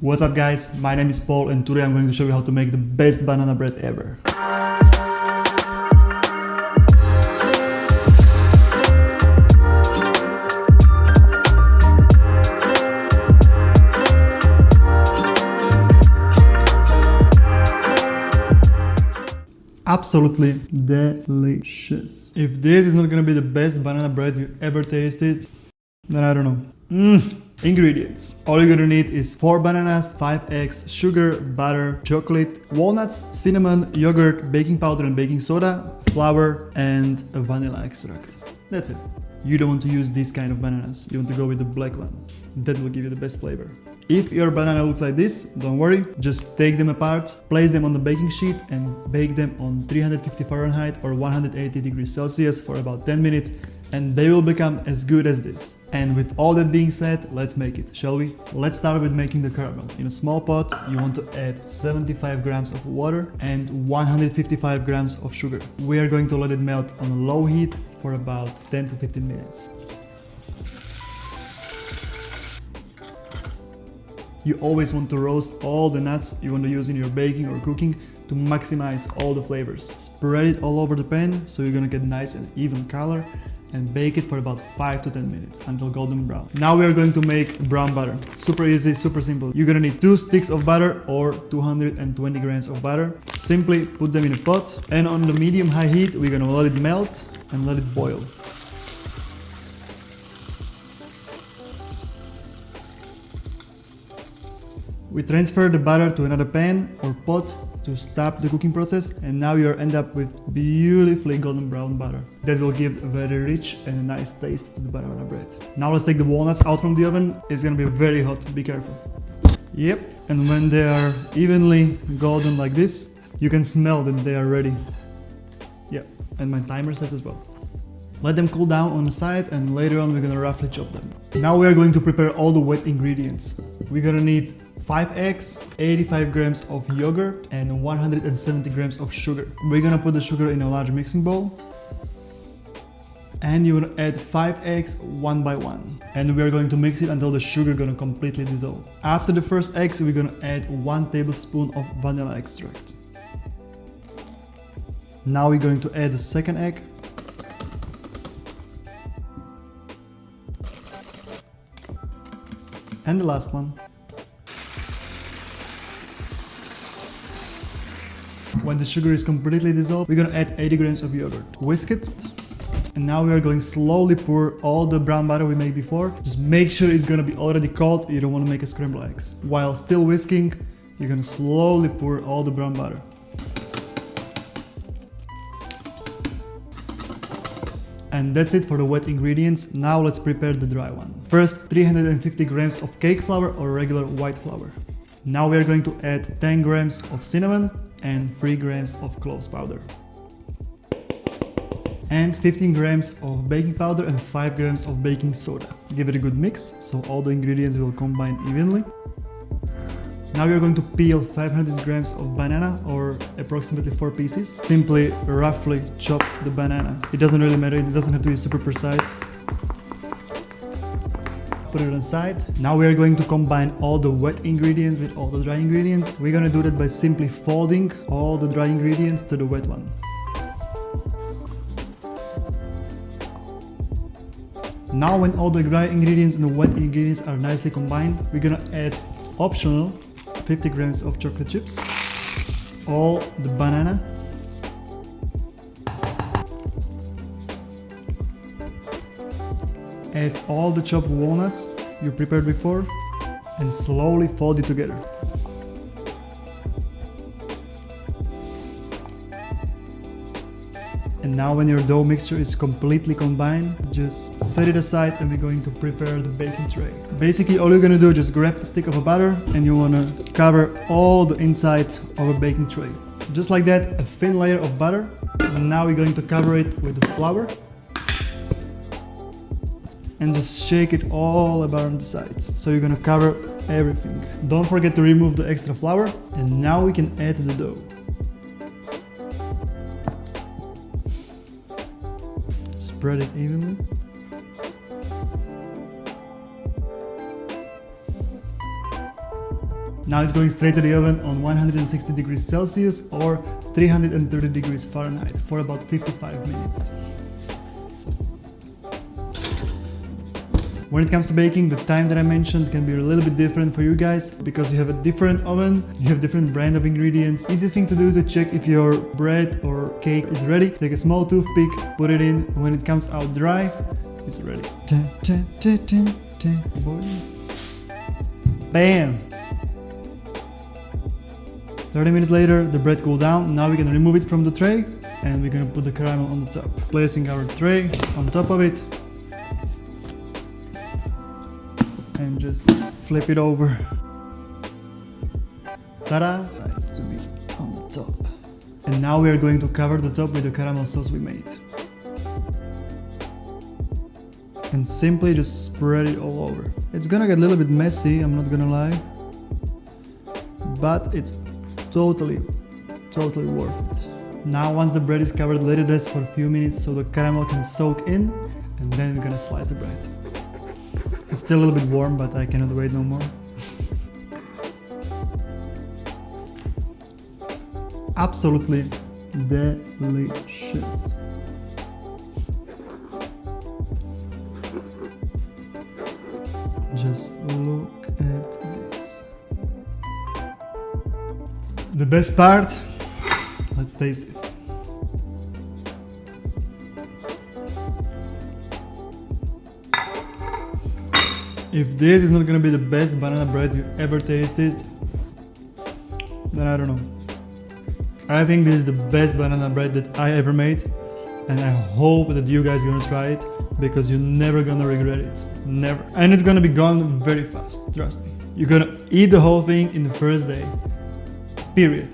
What's up guys, my name is Paul and today I'm going to show you how to make the best banana bread ever. Absolutely delicious. If this is not gonna be the best banana bread you ever tasted, then I don't know. Ingredients. All you're gonna need is 4 bananas, 5 eggs, sugar, butter, chocolate, walnuts, cinnamon, yogurt, baking powder and baking soda, flour, and a vanilla extract. That's it. You don't want to use this kind of bananas. You want to go with the black one. That will give you the best flavor. If your banana looks like this, don't worry, just take them apart, place them on the baking sheet and bake them on 350 Fahrenheit or 180 degrees Celsius for about 10 minutes and they will become as good as this. And with all that being said, let's make it, shall we? Let's start with making the caramel. In a small pot, you want to add 75 grams of water and 155 grams of sugar. We are going to let it melt on a low heat for about 10 to 15 minutes. You always want to roast all the nuts you want to use in your baking or cooking to maximize all the flavors. Spread it all over the pan so you're gonna get nice and even color and bake it for about 5 to 10 minutes until golden brown. Now we are going to make brown butter. Super easy, super simple. You're gonna need 2 sticks of butter or 220 grams of butter. Simply put them in a pot and on the medium-high heat we're gonna let it melt and let it boil. We transfer the butter to another pan or pot to stop the cooking process and now you end up with beautifully golden brown butter. That will give a very rich and a nice taste to the banana bread. Now let's take the walnuts out from the oven. It's gonna be very hot, be careful. Yep, and when they are evenly golden like this, you can smell that they are ready. Yep, and my timer says as well. Let them cool down on the side and later on we're gonna roughly chop them. Now we are going to prepare all the wet ingredients. We're gonna need 5 eggs, 85 grams of yogurt and 170 grams of sugar. We're gonna put the sugar in a large mixing bowl. And you wanna add 5 eggs one by one. And we are going to mix it until the sugar gonna completely dissolve. After the first eggs, we're gonna add 1 tablespoon of vanilla extract. Now we're going to add the second egg. And the last one. When the sugar is completely dissolved, we're gonna add 80 grams of yogurt. Whisk it. And now we are going to slowly pour all the brown butter we made before. Just make sure it's gonna be already cold. You don't want to make a scrambled eggs. While still whisking, you're gonna slowly pour all the brown butter. And that's it for the wet ingredients. Now let's prepare the dry one. First, 350 grams of cake flour or regular white flour. Now we are going to add 10 grams of cinnamon and 3 grams of cloves powder. And 15 grams of baking powder and 5 grams of baking soda. Give it a good mix so all the ingredients will combine evenly. Now we are going to peel 500 grams of banana or approximately 4 pieces. Simply roughly chop the banana. It doesn't really matter, it doesn't have to be super precise. Put it on the side. Now we are going to combine all the wet ingredients with all the dry ingredients. We're gonna do that by simply folding all the dry ingredients to the wet one. Now when all the dry ingredients and the wet ingredients are nicely combined, we're gonna add optional 50 grams of chocolate chips, all the banana, add all the chopped walnuts you prepared before and slowly fold it together. And now when your dough mixture is completely combined, just set it aside and we're going to prepare the baking tray. Basically all you're gonna do is just grab a stick of butter and you wanna cover all the inside of a baking tray. Just like that, a thin layer of butter. And now we're going to cover it with the flour. And just shake it all about the sides. So you're gonna cover everything. Don't forget to remove the extra flour. And now we can add the dough. Spread it evenly. Now it's going straight to the oven on 160 degrees Celsius or 330 degrees Fahrenheit for about 55 minutes. When it comes to baking, the time that I mentioned can be a little bit different for you guys because you have a different oven, you have different brand of ingredients. Easiest thing to do to check if your bread or cake is ready, take a small toothpick, put it in, when it comes out dry, it's ready. Bam! 30 minutes later, the bread cooled down. Now we can remove it from the tray and we're gonna put the caramel on the top. Placing our tray on top of it and just flip it over. Ta-da! Like to be on the top. And now we are going to cover the top with the caramel sauce we made. And simply just spread it all over. It's gonna get a little bit messy, I'm not gonna lie. But it's totally worth it. Now once the bread is covered, let it rest for a few minutes so the caramel can soak in, and then we're gonna slice the bread. It's still a little bit warm, but I cannot wait no more. Absolutely delicious. Just look at this. The best part, let's taste it. If this is not gonna be the best banana bread you ever tasted, then I don't know. I think this is the best banana bread that I ever made, and I hope that you guys are gonna try it because you're never gonna regret it. Never. And it's gonna be gone very fast, trust me. You're gonna eat the whole thing in the first day. Period.